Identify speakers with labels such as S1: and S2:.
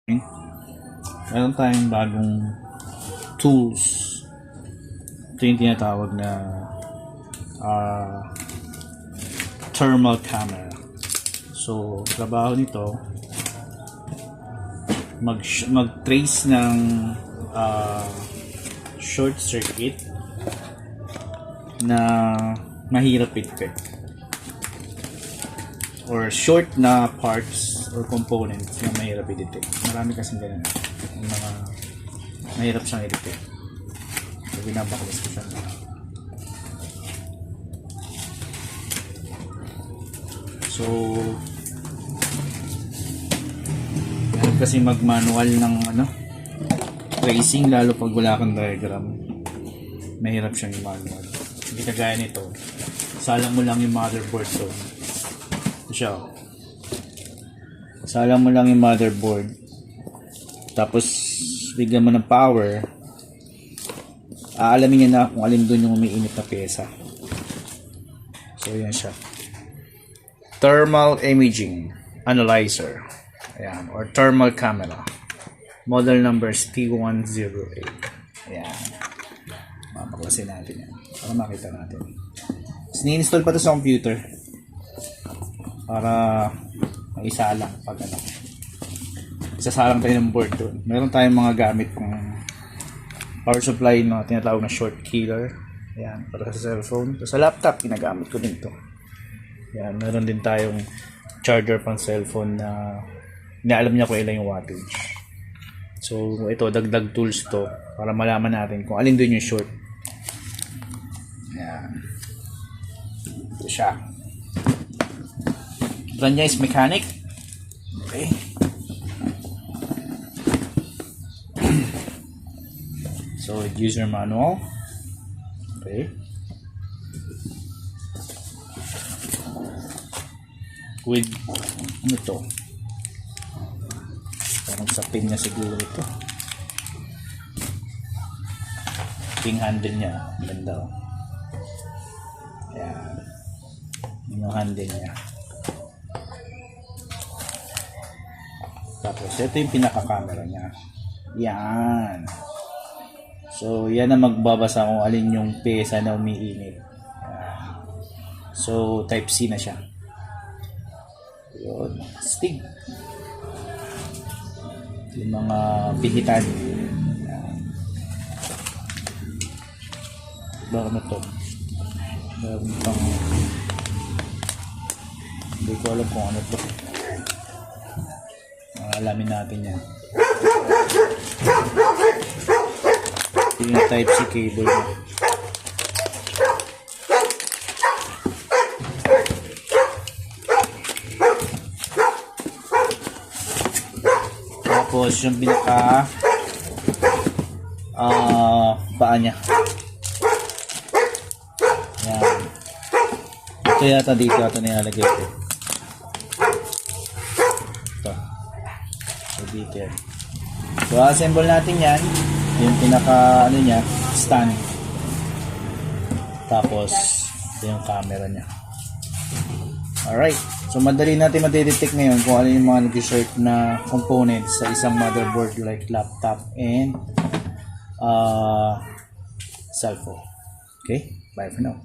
S1: Meron tayong bagong tools. Ito yung tinatawag na thermal camera. So, trabaho nito mag-trace ng short circuit na mahirap i-detect or short na parts or components na mahirap i-detect. Marami kasing ganun. Yung mga mahirap siyang i-detect. So, binabaklas ko siya. So, mahirap kasi mag-manual ng tracing, lalo pag wala kang diagram. Mahirap siyang i-manual. Hindi kagaya nito. Salang mo lang yung motherboard to. Siya. Salang mo lang yung motherboard. Tapos bigyan mo ng power. Aalamin niya na kung alin doon yung umiinit na pyesa. So yan siya. Thermal imaging analyzer. Ayan, or thermal camera. Model number is T108. Ayan. Mapaklasin natin yan para makita natin. Ni-install pa to sa computer para maisalang pag isasalang tayo ng board doon. Meron tayong mga gamit ng power supply na tinatawag na short killer. Ayan, para sa cellphone. So, sa laptop ginagamit ko din to. Ayan, meron din tayong charger pang cellphone na inaalam niya kung ilan yung wattage. So ito, dagdag tools to para malaman natin kung alin doon yung short. Ayan. Ito siya. Brand niya is Mechanic. Okay. So, user manual. Okay. With, ano to? Parang sa pin niya siguro ito. Pin handle niya. Ganda. Ayan. Yung handle niya. Tapos, ito yung pinaka-camera niya. Yan. So, yan ang magbabasa kung alin yung pyesa na umiinit. Yan. So, type C na siya. Yun. Stig. Yung mga pihitan. Yan. Baka na to. Meron pang hindi ko alam kung ano to. Alamin natin yan. Yung type C cable na. Tapos yung pinaka paa niya. Yan. Ito yata dito ata nilalagay ito. Dito yan. So assemble natin yan, yung pinaka niya, stand. Tapos ito yung camera niya. Alright, so madali natin madidetect ngayon kung ano yung mga nag-short na components sa isang motherboard like laptop and cellphone. Okay, bye for now.